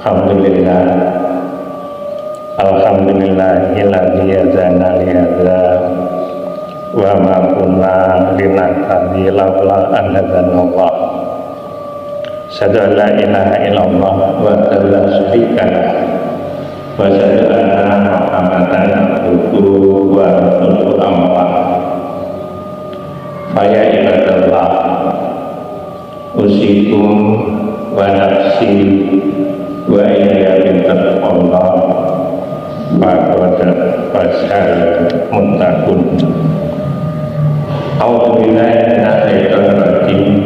Alhamdulillah, alhamdulillahilladzi hadana li hadza wa ma kunna linahtadiya laula an hadanallah. Asyhadu an la ilaha illallah wa la syarika lah wa asyhadu anna Muhammadan abduhu wa rasuluhu amma ba'd. Fa ya ibadallah, usikum wa nafsi wa iya bintaqallah faqad fasal muttaqun. A'udzubillahi minasyaitonir rajim.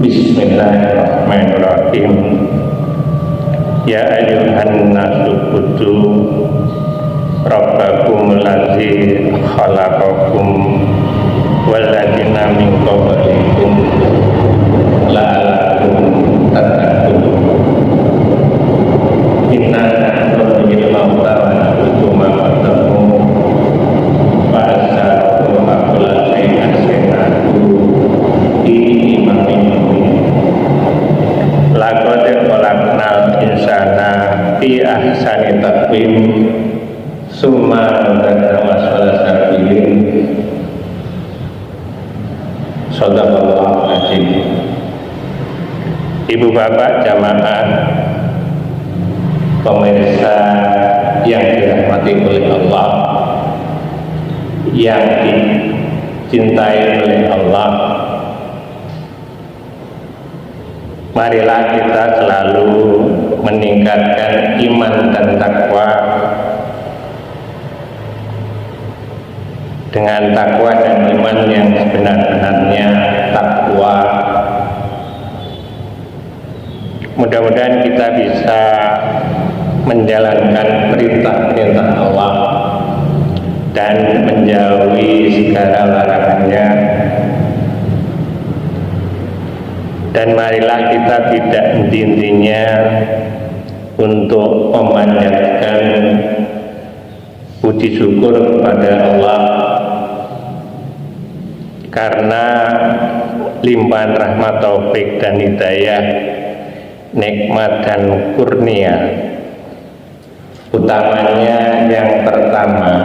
Bismillahirrahmanirrahim. Ya ayyuhan nasu ubudu rabbakum allazi khalaqakum walladzina min qablikum la'allakum tattaqun. Inna nahnu nuhyil mauta wa naktubu ma qaddamu wa asharu ma kullu shay'in ahsaynahu fi imamin mubin. Laqad khalaqnal insana fi ahsani taqwim summa radadnahu asfala safilin. Shadaqallahu azim. Ibu bapak jamaah pemirsa yang dirahmati oleh Allah, yang dicintai oleh Allah, marilah kita selalu meningkatkan iman dan takwa. Dengan takwa dan iman yang sebenar-benarnya takwa, mudah-mudahan kita bisa menjalankan perintah-perintah Allah dan menjauhi segala larangannya. Dan marilah kita tidak henti-hentinya untuk memanjatkan puji syukur kepada Allah, karena limpahan rahmat, taufik dan hidayah, nikmat dan kurnia. Utamanya yang pertama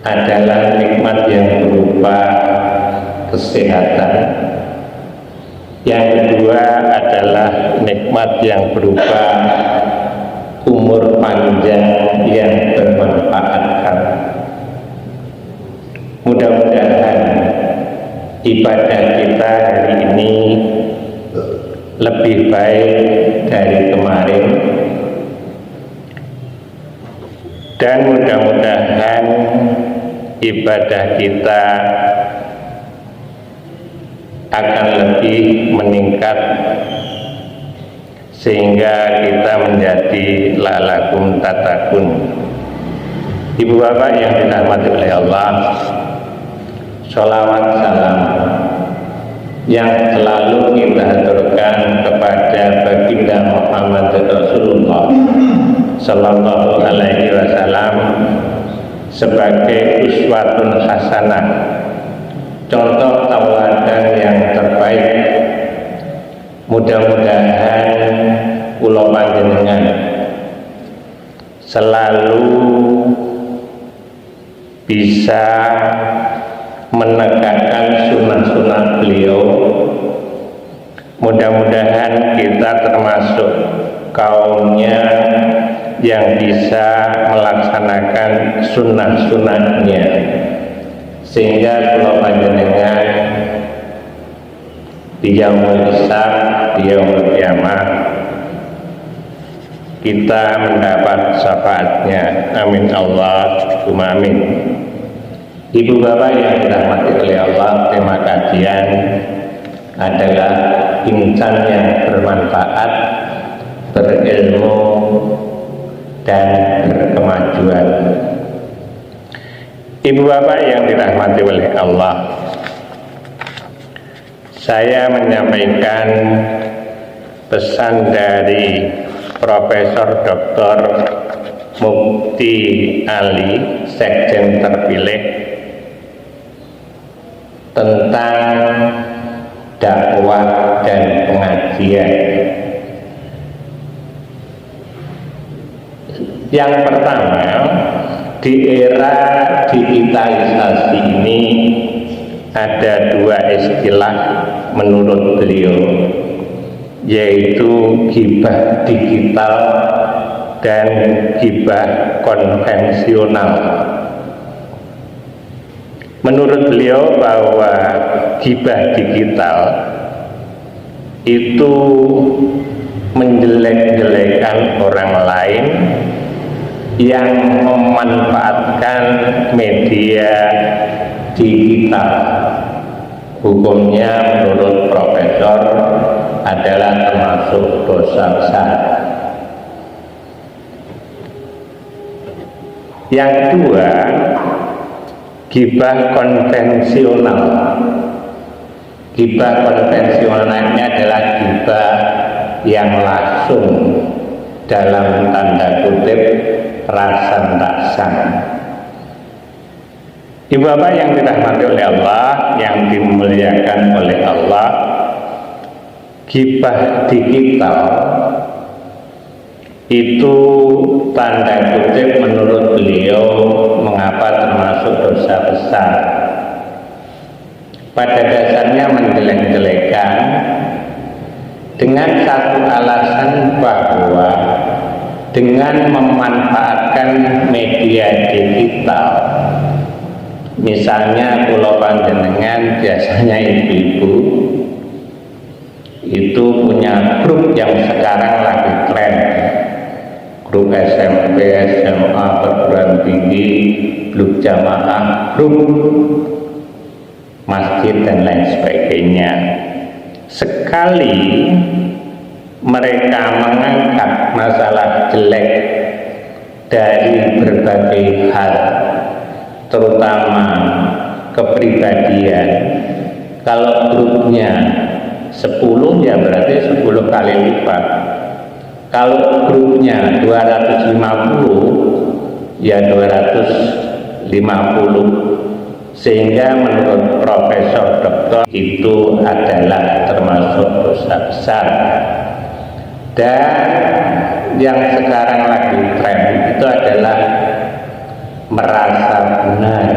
adalah nikmat yang berupa kesehatan. Yang kedua adalah nikmat yang berupa umur panjang yang bermanfaat. Mudah-mudahan ibadah kita hari ini lebih baik dari kemarin, dan mudah-mudahan ibadah kita akan lebih meningkat sehingga kita menjadi la'allakum tattaqun. Ibu bapak yang dirahmati oleh Allah, sholawat salam yang selalu kita haturkan kepada baginda Muhammad Rasulullah Sallallahu Alaihi Wasallam sebagai uswatun hasanah, contoh tauladan yang terbaik. Mudah-mudahan kula panjenengan selalu bisa menegakkan sunnah-sunnah beliau. Mudah-mudahan kita termasuk kaumnya yang bisa melaksanakan sunnah-sunnahnya, sehingga kula panjenengan di yaumul hisab, di yaumul kiamah, kita mendapat syafaatnya. Amin Allahumma amin. Ibu bapak yang dirahmati oleh Allah, tema kajian adalah insan yang bermanfaat, berilmu dan berkemajuan. Ibu bapak yang dirahmati oleh Allah, saya menyampaikan pesan dari Profesor Dr. Mufti Ali, Sekjen terpilih, tentang dakwah dan pengajian. Yang pertama, di era digitalisasi ini ada dua istilah menurut beliau, yaitu ghibah digital dan ghibah konvensional. Menurut beliau bahwa ghibah digital itu menjelek-jelekan orang lain yang memanfaatkan media digital. Hukumnya menurut profesor adalah termasuk dosa besar. Yang kedua, ghibah konvensional. Ghibah konvensionalnya adalah ghibah yang langsung, dalam tanda kutip, rasan-rasan. Ibu bapak yang dirahmati oleh Allah, yang dimuliakan oleh Allah, ghibah digital itu tanda kutip menurut beliau mengapa termasuk dosa besar. Pada dasarnya menjelek-jelekan dengan satu alasan bahwa dengan memanfaatkan media digital, misalnya pulau panjenengan biasanya ibu-ibu itu punya grup yang sekarang lagi tren, grup SMP, SMA, perguruan tinggi, grup jamaah, grup masjid dan lain sebagainya. Sekali mereka mengangkat masalah jelek dari berbagai hal, terutama kepribadian, kalau grupnya 10 ya berarti 10 kali lipat. Kalau grupnya 250 ya 250, sehingga menurut Profesor Doktor itu adalah termasuk dosa besar. Dan yang sekarang lagi tren itu adalah merasa benar.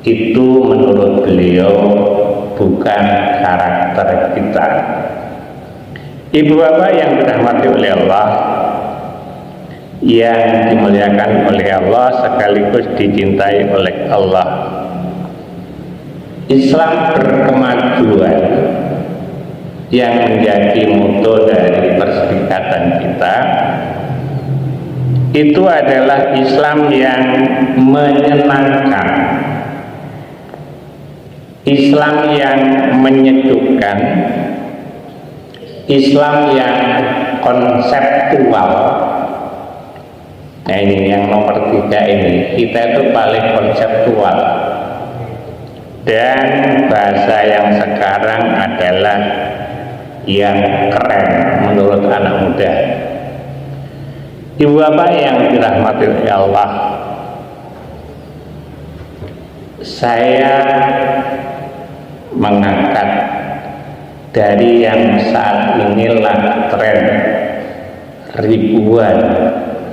Itu menurut beliau bukan karakter kita. Ibu bapak yang dirahmati oleh Allah, yang dimuliakan oleh Allah sekaligus dicintai oleh Allah, Islam berkemajuan yang menjadi moto dari perserikatan kita itu adalah Islam yang menyenangkan, Islam yang menyejukkan, Islam yang konseptual. Nah ini yang nomor 3 ini, kita itu paling konseptual. Dan bahasa yang sekarang adalah yang keren menurut anak muda. Ibu bapak yang dirahmati oleh Allah, saya mengangkat dari yang saat inilah tren ribuan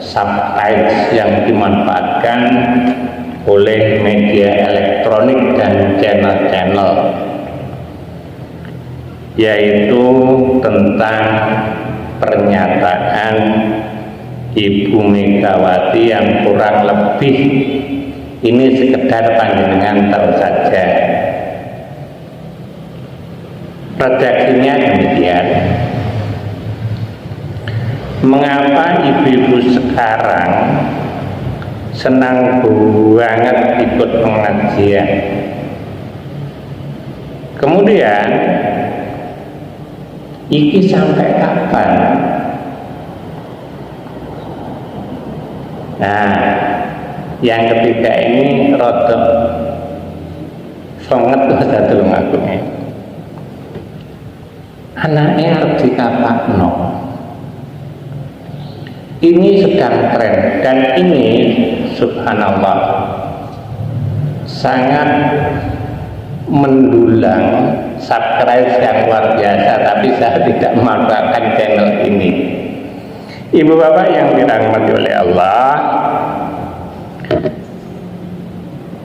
subtypes yang dimanfaatkan oleh media elektronik dan channel-channel, yaitu tentang pernyataan Ibu Megawati yang kurang lebih ini sekedar panjenengan tahu saja. Redaksinya demikian. Mengapa ibu-ibu sekarang senang banget ikut pengajian? Kemudian iki sampai kapan? Nah, yang ketiga ini rodok sangat dosa tulung aku ini. Anaknya harus dikapakno. Ini sedang tren dan ini subhanallah sangat mendulang subscribe yang luar biasa, tapi saya tidak memanfaatkan channel ini. Ibu bapak yang dirahmati oleh Allah,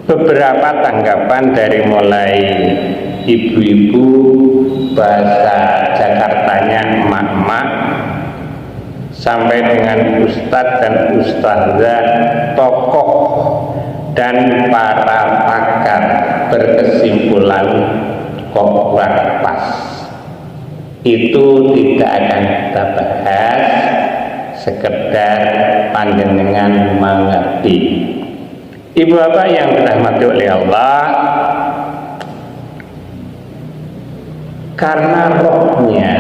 beberapa tanggapan dari mulai ibu-ibu, bahasa Jakartanya emak-emak, sampai dengan ustadz dan ustazah, tokoh dan para pakar berkesimpulan kok kurang pas. Itu tidak akan kita bahas, sekedar panjenengan mengerti. Ibu bapak yang dirahmati oleh Allah, karena rohnya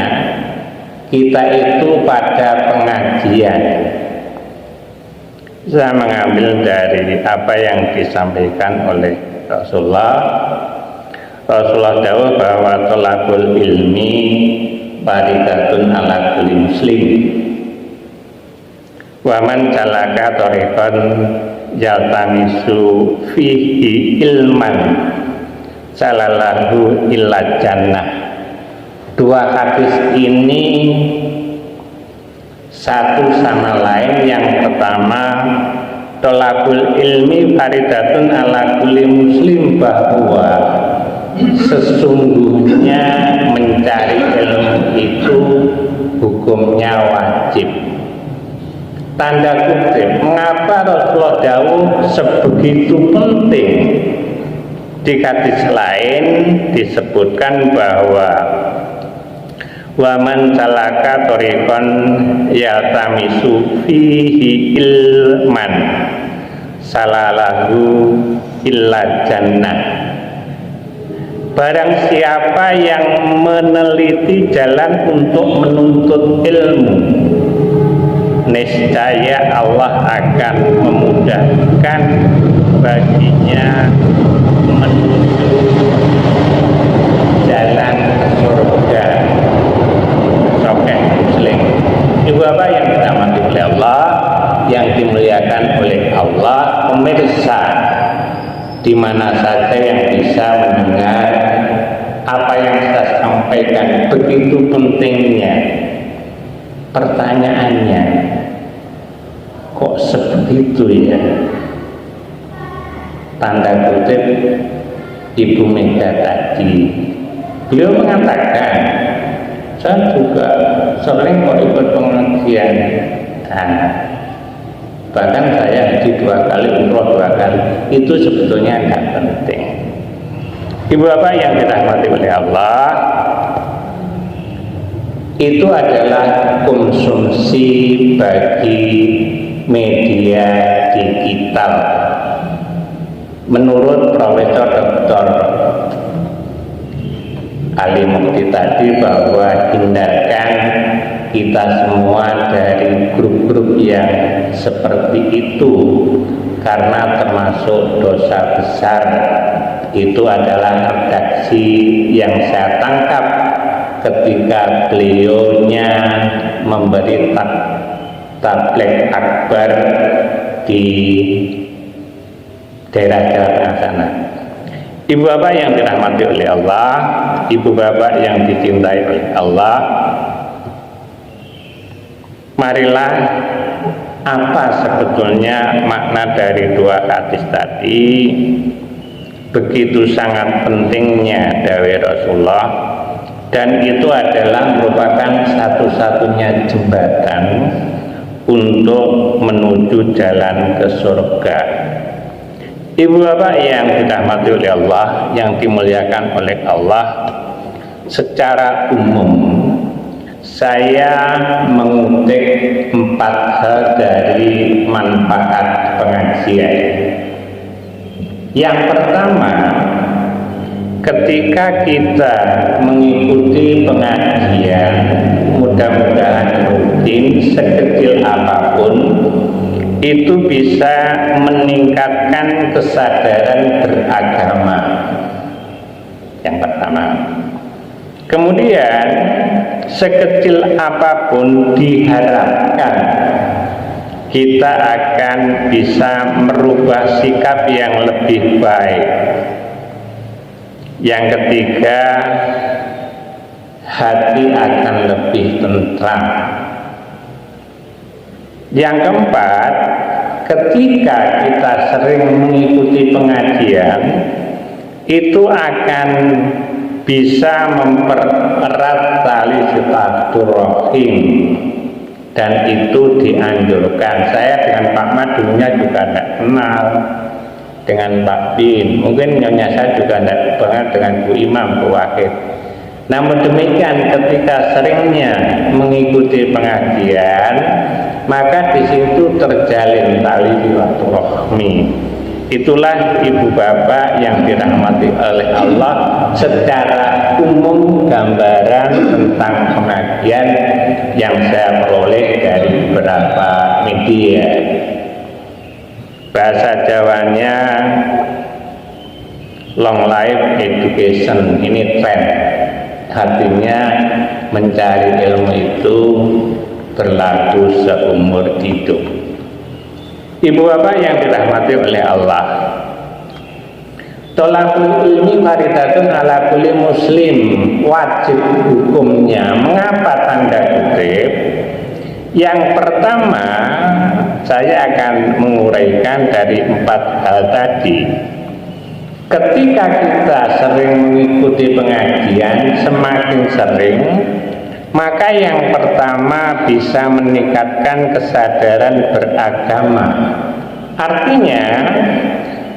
kita itu pada pengajian, saya mengambil dari apa yang disampaikan oleh Rasulullah dawuh bahwa thalabul ilmi faridatun ala kulli muslim wa man salaka thariqan yaltamisu fihi ilman salalahu illa jannah. Dua hadis ini satu sama lain. Yang pertama, thalabul ilmi faridatun ala kulli muslim, bahwa sesungguhnya mencari ilmu itu hukumnya wajib. Tanda kutip, mengapa Rasulullah dawuh sebegitu penting? Di hadis lain disebutkan bahwa wa man salaka thariqan yaltamisu fihi ilman salalahu illa jannah. Barang siapa yang meneliti jalan untuk menuntut ilmu, niscaya Allah akan memudahkan baginya menuju jalan surga. Sokeh muslim. Ibu bapak yang dirahmati oleh Allah, yang dimuliakan oleh Allah, pemirsa di mana saja yang bisa mendengar apa yang saya sampaikan, begitu pentingnya. Pertanyaannya, kok sebegitu ya? Tanda kutip Ibu Mega tadi, beliau mengatakan, saya juga sering kok ikut pengajian, bahkan saya haji 2 kali, umroh 2 kali. Itu sebetulnya tidak penting. Ibu bapak yang dirahmati oleh Allah, itu adalah konsumsi bagi media digital. Menurut Profesor Dr. Ali Mukti tadi, bahwa hindarkan kita semua dari grup-grup yang seperti itu, karena termasuk dosa besar. Itu adalah redaksi yang saya tangkap ketika beliaunya memberi tabligh akbar di daerah Jawa Tengah sana. Ibu bapak yang dirahmati oleh Allah, ibu bapak yang dicintai oleh Allah, marilah apa sebetulnya makna dari 2 hadis tadi. Begitu sangat pentingnya dawuh Rasulullah, dan itu adalah merupakan satu-satunya jembatan untuk menuju jalan ke surga. Ibu bapak yang dirahmati oleh Allah, yang dimuliakan oleh Allah, secara umum saya mengutip 4 hal dari manfaat pengajian. Yang pertama, ketika kita mengikuti pengajian, mudah-mudahan rutin, sekecil apapun, itu bisa meningkatkan kesadaran beragama. Yang pertama. Kemudian, sekecil apapun diharapkan kita akan bisa merubah sikap yang lebih baik. Yang ketiga, hati akan lebih tentram. Yang keempat, ketika kita sering mengikuti pengajian, itu akan bisa mempererat tali silaturahim, dan itu dianjurkan. Saya dengan Pak Mat dulunya juga tidak kenal, dengan Pak Bin, mungkin nyonya saya juga tidak banget dengan Bu Imam, Bu Wahid. Namun demikian, ketika seringnya mengikuti pengajian, maka di situ terjalin tali silaturahmi. Itulah ibu bapak yang dirahmati oleh Allah, secara umum gambaran tentang pengajian yang saya peroleh dari beberapa media. Bahasa Jawanya long life education, ini tren, artinya mencari ilmu itu berlaku seumur hidup. Ibu bapak yang dirahmati oleh Allah, tolakul ilmi faridatun ala kulli muslim, wajib hukumnya. Mengapa tanda kutip? Yang pertama, saya akan menguraikan dari 4 hal tadi. Ketika kita sering mengikuti pengajian, semakin sering, maka yang pertama bisa meningkatkan kesadaran beragama. Artinya,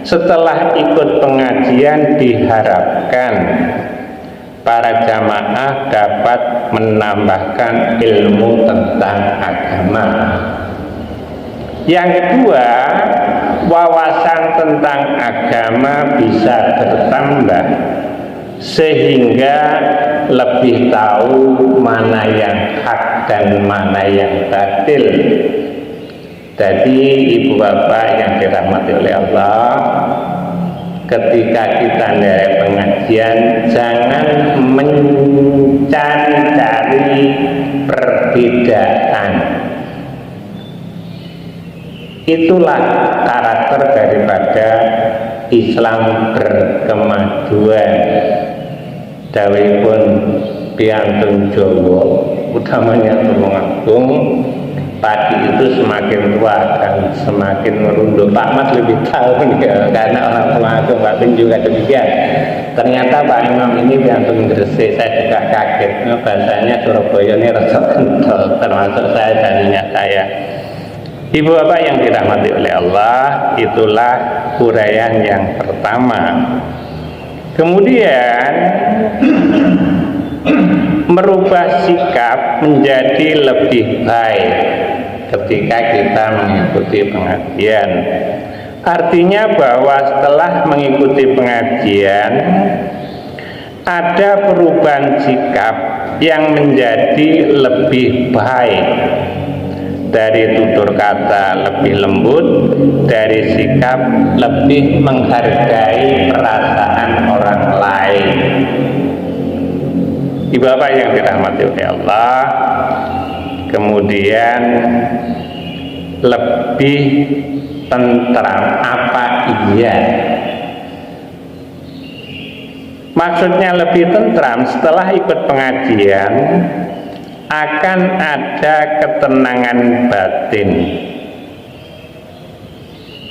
setelah ikut pengajian diharapkan para jamaah dapat menambahkan ilmu tentang agama. Yang kedua, wawasan tentang agama bisa bertambah, sehingga lebih tahu mana yang hak dan mana yang batil. Jadi ibu bapak yang dirahmati oleh Allah, ketika kita dari pengajian, jangan mencari-cari perbedaan. Itulah karakter daripada Islam berkemajuan. Dawuhipun piantun Jawa, utamanya Tulungagung, pagi itu semakin tua dan semakin merunduk. Pak Mat lebih tahu ya, karena orang Tulungagung, Pak Bin juga demikian. Ternyata Pak Imam ini piantun Gresik, saya juga kaget. Bahasanya Surabaya ini rasa kental, termasuk saya dan nyonya saya. Ibu bapak yang dirahmati oleh Allah, itulah uraian yang pertama. Kemudian merubah sikap menjadi lebih baik ketika kita mengikuti pengajian. Artinya bahwa setelah mengikuti pengajian, ada perubahan sikap yang menjadi lebih baik. Dari tutur kata lebih lembut, dari sikap lebih menghargai perasaan orang lain. Ibu bapak yang dirahmati oleh Allah, kemudian lebih tentram. Apa iya? Maksudnya lebih tentram setelah ikut pengajian, akan ada ketenangan batin.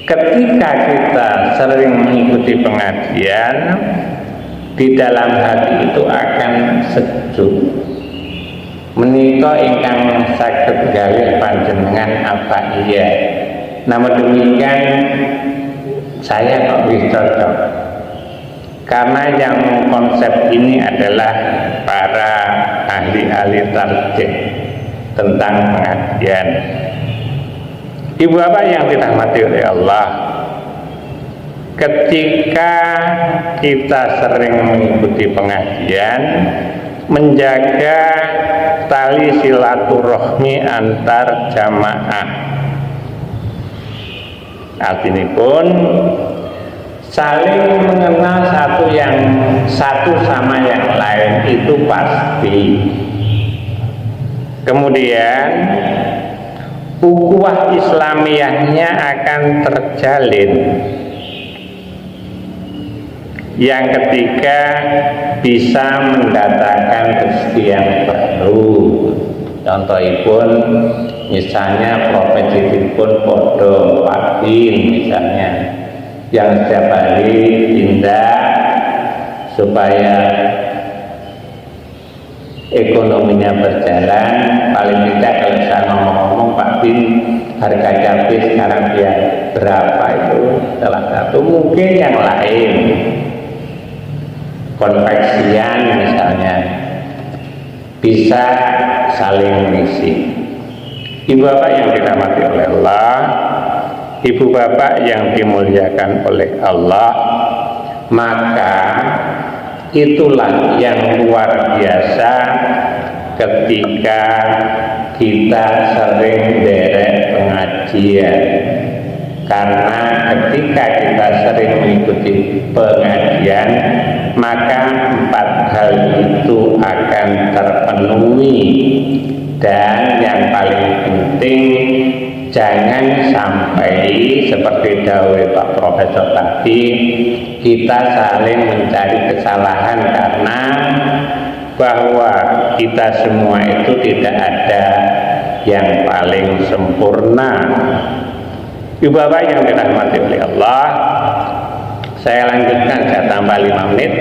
Ketika kita sering mengikuti pengajian, di dalam hati itu akan sejuk. Menika ingkang saged gawe panjenengan apa iya. Namun demikian saya kok bisa cocok. Karena yang konsep ini adalah para ahli-ahli tarjih tentang pengajian. Ibu bapak yang dirahmati oleh Allah, ketika kita sering mengikuti pengajian, menjaga tali silaturahmi antar jamaah. Artinya pun saling mengenal satu sama yang lain itu pasti. Kemudian ukhuwah Islamiyahnya akan terjalin. Yang ketiga, bisa mendatangkan rezeki yang baru. Contohipun misalnya profesipun podo Pak Bin misalnya, yang setiap hari tindak supaya ekonominya berjalan. Paling tidak kalau saya ngomong-ngomong, Pak Bin, harga cabai sekarang dia berapa, itu salah satu. Mungkin yang lain, konveksian misalnya, bisa saling mengisi. Ibu bapak yang dirahmati oleh Allah, ibu bapak yang dimuliakan oleh Allah, maka itulah yang luar biasa ketika kita sering derek pengajian. Karena ketika kita sering mengikuti pengajian, maka 4 hal itu akan terpenuhi. Dan yang paling penting, jangan sampai seperti dawuh Pak Profesor tadi, kita saling mencari kesalahan, karena bahwa kita semua itu tidak ada yang paling sempurna. Ibu bapak yang dirahmati oleh Allah, saya lanjutkan, saya tambah 5 menit.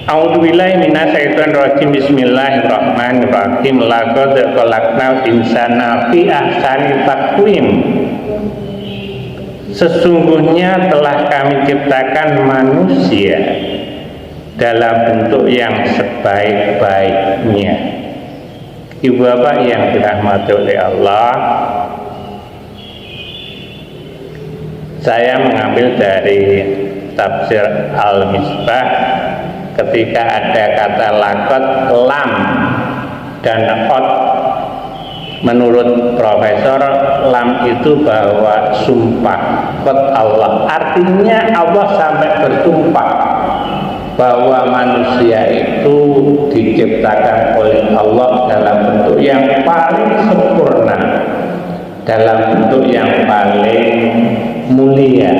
A'udzubillahi minasyaitonir rajim. Bismillahirrahmanirrahim. Laqad khalaqnal insana fi ahsani taqwim. Sesungguhnya telah kami ciptakan manusia dalam bentuk yang sebaik-baiknya. Ibu bapak yang dirahmati oleh Allah, saya mengambil dari tafsir Al-Misbah ketika ada kata laqad, lam dan qad. Menurut Profesor, lam itu bahwa sumpah, qad Allah, artinya Allah sampai bersumpah bahwa manusia itu diciptakan oleh Allah dalam bentuk yang paling sempurna, dalam bentuk yang paling mulia,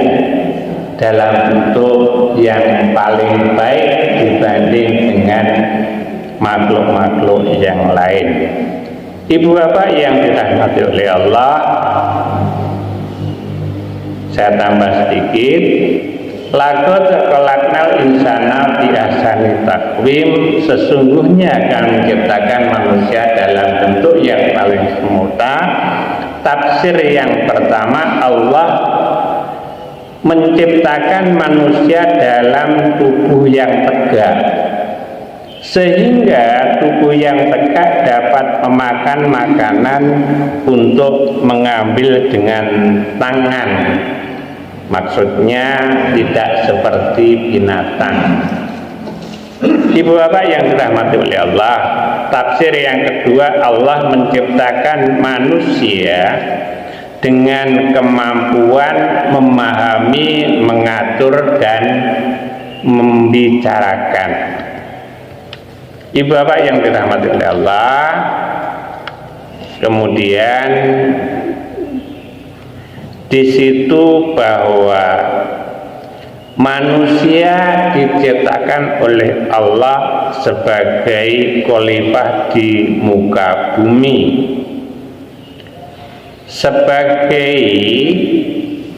dalam bentuk yang paling baik dibanding dengan makhluk-makhluk yang lain. Ibu bapak yang dirahmati oleh Allah, saya tambah sedikit. Laqad khalaqnal insana fi ahsani taqwim. Sesungguhnya kami menciptakan manusia dalam bentuk yang paling sempurna. Tafsir yang pertama, Allah menciptakan manusia dalam tubuh yang tegak, sehingga tubuh yang tegak dapat memakan makanan untuk mengambil dengan tangan. Maksudnya tidak seperti binatang. Ibu bapak yang dirahmati oleh Allah, tafsir yang kedua, Allah menciptakan manusia dengan kemampuan memahami, mengatur, dan membicarakan. Ibu bapak yang dirahmati oleh Allah, kemudian di situ bahwa manusia diciptakan oleh Allah sebagai khalifah di muka bumi. Sebagai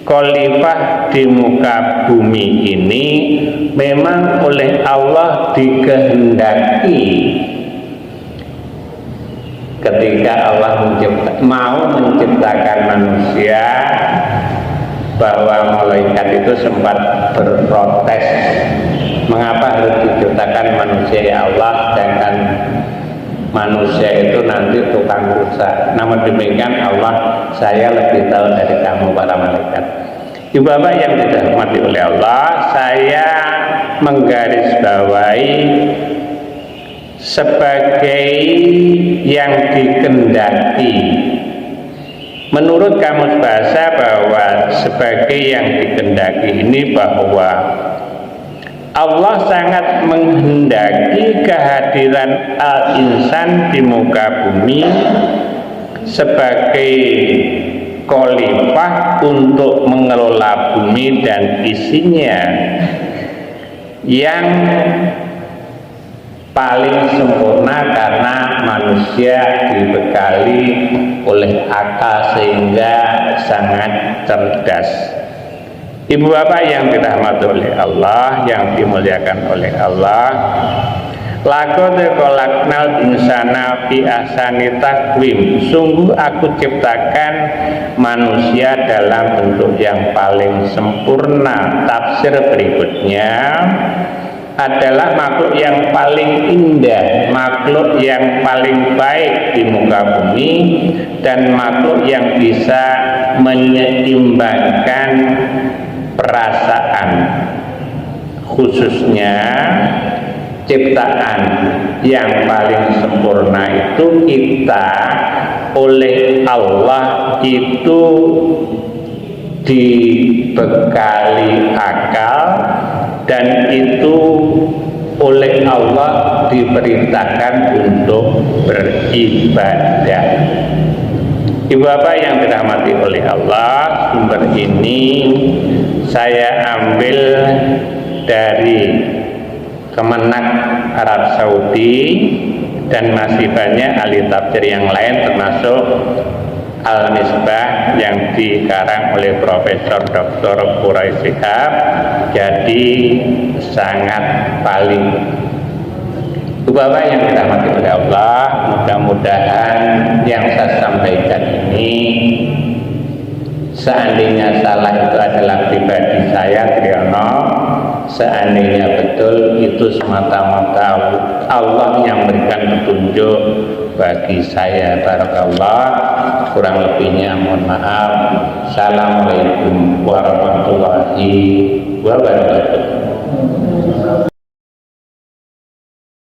khalifah di muka bumi ini memang oleh Allah dikehendaki ketika Allah mau menciptakan manusia, bahwa malaikat itu sempat berprotes, mengapa harus diciptakan manusia ya Allah, sedangkan manusia itu nanti tukang rusak. Namun demikian Allah, saya lebih tahu dari kamu para malaikat. Ibu bapak yang dirahmati oleh Allah, saya menggarisbawahi sebagai yang dikehendaki. Menurut kamus bahasa, bahwa sebagai yang dikehendaki ini bahwa Allah sangat menghendaki kehadiran al-insan di muka bumi sebagai khalifah untuk mengelola bumi dan isinya, yang paling sempurna karena manusia dibekali oleh akal sehingga sangat cerdas. Ibu bapak yang dirahmati oleh Allah, yang dimuliakan oleh Allah, laqad khalaqnal insana fi ahsani taqwim. Sungguh aku ciptakan manusia dalam bentuk yang paling sempurna. Tafsir berikutnya adalah makhluk yang paling indah, makhluk yang paling baik di muka bumi, dan makhluk yang bisa menyeimbangkan perasaan, khususnya ciptaan yang paling sempurna itu kita oleh Allah itu dibekali akal, dan itu oleh Allah diperintahkan untuk beribadah. Ibu bapak yang dirahmati oleh Allah, sumber ini saya ambil dari Kemenak Arab Saudi, dan masih banyak ahli tafsir yang lain termasuk Al-Misbah yang dikarang oleh Profesor Dr. Quraish Shihab. Jadi sangat paling. Ibu bapak yang dirahmati oleh Allah, mudah-mudahan yang saya sampaikan ini, seandainya salah itu adalah pribadi saya Triyono, seandainya betul itu semata-mata Allah yang memberikan petunjuk bagi saya. Barakallah, kurang lebihnya mohon maaf. Assalamualaikum warahmatullahi wabarakatuh.